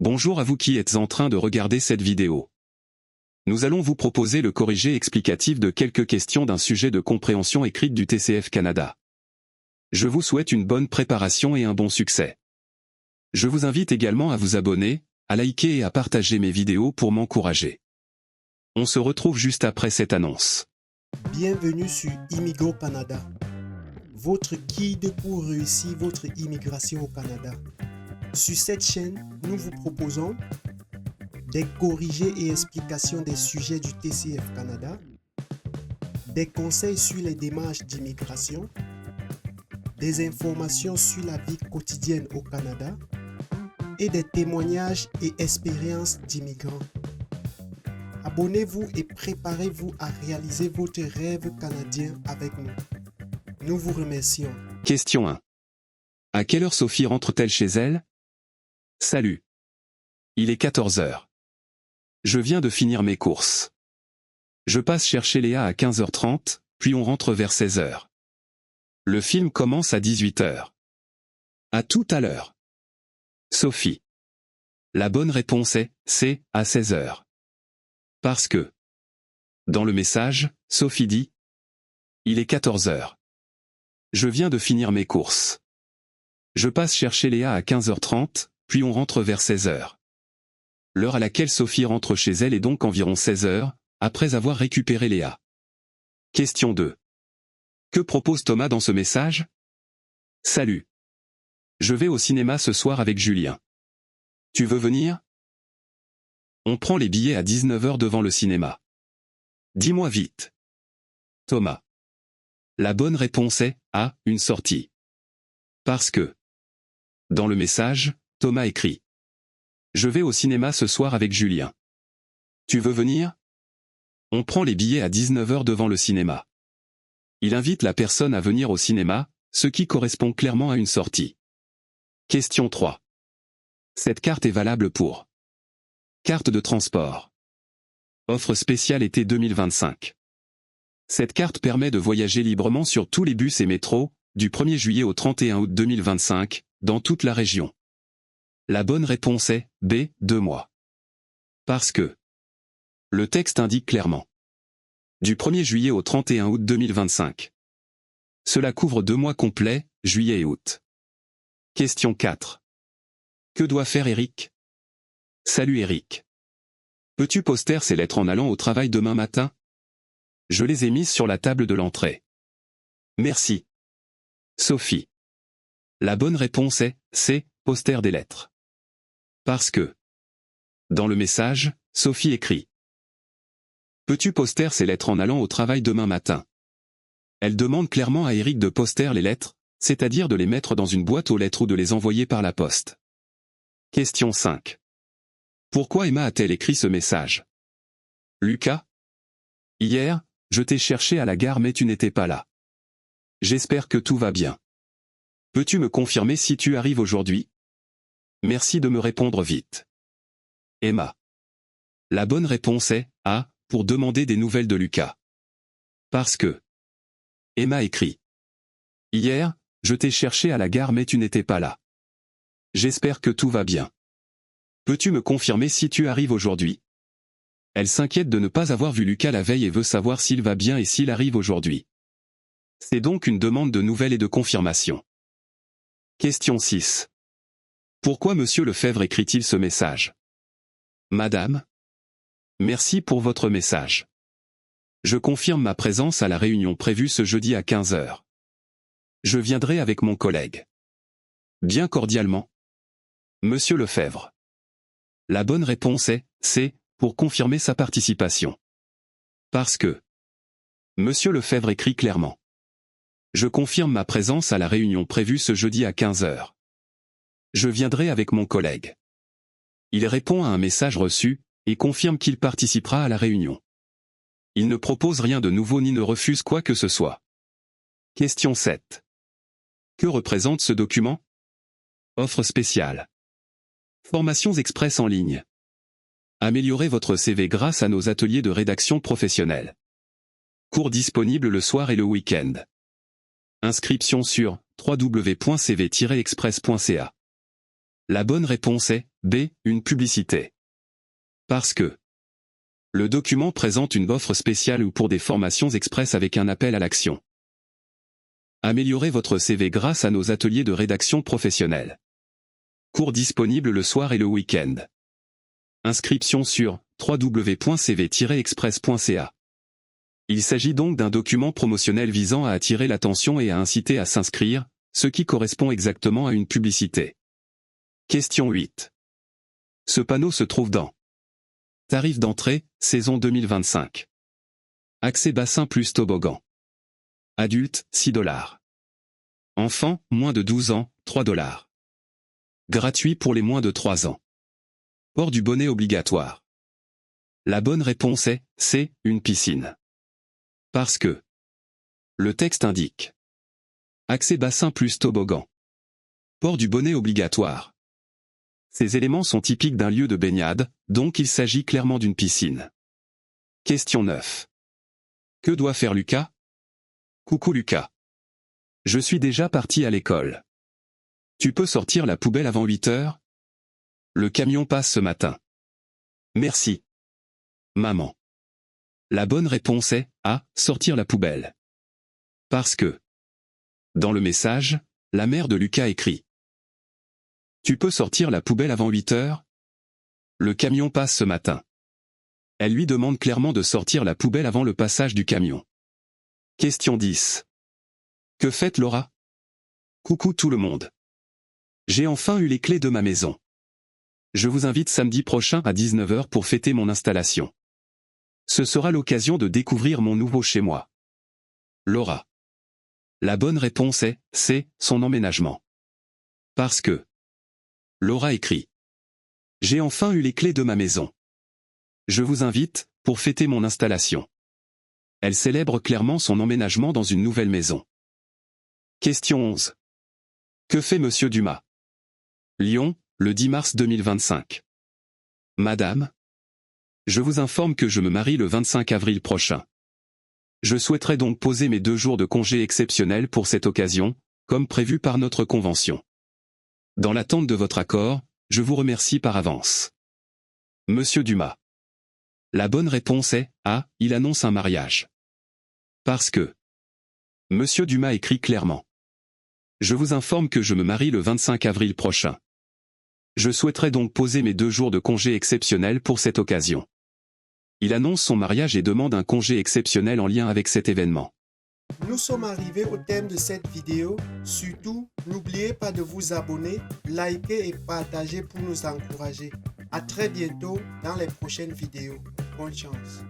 Bonjour à vous qui êtes en train de regarder cette vidéo. Nous allons vous proposer le corrigé explicatif de quelques questions d'un sujet de compréhension écrite du TCF Canada. Je vous souhaite une bonne préparation et un bon succès. Je vous invite également à vous abonner, à liker et à partager mes vidéos pour m'encourager. On se retrouve juste après cette annonce. Bienvenue sur Immigro Canada, votre guide pour réussir votre immigration au Canada. Sur cette chaîne, nous vous proposons des corrigés et explications des sujets du TCF Canada, des conseils sur les démarches d'immigration, des informations sur la vie quotidienne au Canada et des témoignages et expériences d'immigrants. Abonnez-vous et préparez-vous à réaliser votre rêve canadien avec nous. Nous vous remercions. Question 1. À quelle heure Sophie rentre-t-elle chez elle? Salut. Il est 14 heures. Je viens de finir mes courses. Je passe chercher Léa à 15h30, puis on rentre vers 16h. Le film commence à 18h. À tout à l'heure. Sophie. La bonne réponse est C, à 16h. Parce que. Dans le message, Sophie dit « Il est 14 heures. Je viens de finir mes courses. Je passe chercher Léa à 15h30, puis on rentre vers 16h. L'heure à laquelle Sophie rentre chez elle est donc environ 16h, après avoir récupéré Léa. Question 2. Que propose Thomas dans ce message? Salut. Je vais au cinéma ce soir avec Julien. Tu veux venir? On prend les billets à 19h devant le cinéma. Dis-moi vite. Thomas. La bonne réponse est A, une sortie. Parce que. Dans le message, Thomas écrit « Je vais au cinéma ce soir avec Julien. Tu veux venir? » On prend les billets à 19h devant le cinéma. Il invite la personne à venir au cinéma, ce qui correspond clairement à une sortie. Question 3. Cette carte est valable pour carte de transport. Offre spéciale été 2025. Cette carte permet de voyager librement sur tous les bus et métros, du 1er juillet au 31 août 2025, dans toute la région. La bonne réponse est B, 2 mois. Parce que. Le texte indique clairement. Du 1er juillet au 31 août 2025. Cela couvre 2 mois complets, juillet et août. Question 4. Que doit faire Eric? Salut Eric. Peux-tu poster ces lettres en allant au travail demain matin? Je les ai mises sur la table de l'entrée. Merci. Sophie. La bonne réponse est C, poster des lettres. Parce que. Dans le message, Sophie écrit « Peux-tu poster ces lettres en allant au travail demain matin ?» Elle demande clairement à Eric de poster les lettres, c'est-à-dire de les mettre dans une boîte aux lettres ou de les envoyer par la poste. Question 5. Pourquoi Emma a-t-elle écrit ce message? Lucas? Hier, je t'ai cherché à la gare mais tu n'étais pas là. J'espère que tout va bien. Peux-tu me confirmer si tu arrives aujourd'hui? Merci de me répondre vite. Emma. La bonne réponse est A, pour demander des nouvelles de Lucas. Parce que. Emma écrit. Hier, je t'ai cherché à la gare mais tu n'étais pas là. J'espère que tout va bien. Peux-tu me confirmer si tu arrives aujourd'hui? Elle s'inquiète de ne pas avoir vu Lucas la veille et veut savoir s'il va bien et s'il arrive aujourd'hui. C'est donc une demande de nouvelles et de confirmation. Question 6. Pourquoi Monsieur Lefebvre écrit-il ce message? Madame? Merci pour votre message. Je confirme ma présence à la réunion prévue ce jeudi à 15h. Je viendrai avec mon collègue. Bien cordialement. Monsieur Lefebvre. La bonne réponse est C, pour confirmer sa participation. Parce que. Monsieur Lefebvre écrit clairement. Je confirme ma présence à la réunion prévue ce jeudi à 15h. Je viendrai avec mon collègue. Il répond à un message reçu, et confirme qu'il participera à la réunion. Il ne propose rien de nouveau ni ne refuse quoi que ce soit. Question 7. Que représente ce document? Offre spéciale. Formations express en ligne. Améliorez votre CV grâce à nos ateliers de rédaction professionnelle. Cours disponibles le soir et le week-end. Inscription sur www.cv-express.ca. La bonne réponse est B. Une publicité. Parce que le document présente une offre spéciale ou pour des formations express avec un appel à l'action. Améliorez votre CV grâce à nos ateliers de rédaction professionnelle. Cours disponibles le soir et le week-end. Inscription sur www.cv-express.ca. Il s'agit donc d'un document promotionnel visant à attirer l'attention et à inciter à s'inscrire, ce qui correspond exactement à une publicité. Question 8. Ce panneau se trouve dans tarif d'entrée, saison 2025. Accès bassin plus toboggan. Adulte, 6 $. Enfant, moins de 12 ans, 3 $. Gratuit pour les moins de 3 ans. Port du bonnet obligatoire. La bonne réponse est C. Une piscine. Parce que le texte indique accès bassin plus toboggan. Port du bonnet obligatoire. Ces éléments sont typiques d'un lieu de baignade, donc il s'agit clairement d'une piscine. Question 9. Que doit faire Lucas? Coucou Lucas. Je suis déjà parti à l'école. Tu peux sortir la poubelle avant 8 heures? Le camion passe ce matin. Merci. Maman. La bonne réponse est A. Sortir la poubelle. Parce que dans le message, la mère de Lucas écrit Tu peux sortir la poubelle avant 8 heures? Le camion passe ce matin. Elle lui demande clairement de sortir la poubelle avant le passage du camion. Question 10. Que faites Laura? Coucou tout le monde. J'ai enfin eu les clés de ma maison. Je vous invite samedi prochain à 19 h pour fêter mon installation. Ce sera l'occasion de découvrir mon nouveau chez moi. Laura. La bonne réponse est C. Son emménagement. Parce que Laura écrit J'ai enfin eu les clés de ma maison. Je vous invite, pour fêter mon installation. Elle célèbre clairement son emménagement dans une nouvelle maison. Question 11. Que fait Monsieur Dumas? Lyon, le 10 mars 2025. Madame, je vous informe que je me marie le 25 avril prochain. Je souhaiterais donc poser mes 2 jours de congé exceptionnels pour cette occasion, comme prévu par notre convention. Dans l'attente de votre accord, je vous remercie par avance. Monsieur Dumas. La bonne réponse est A. Il annonce un mariage. Parce que Monsieur Dumas écrit clairement Je vous informe que je me marie le 25 avril prochain. Je souhaiterais donc poser mes 2 jours de congé exceptionnels pour cette occasion. Il annonce son mariage et demande un congé exceptionnel en lien avec cet événement. Nous sommes arrivés au thème de cette vidéo. Surtout, n'oubliez pas de vous abonner, liker et partager pour nous encourager. À très bientôt dans les prochaines vidéos. Bonne chance.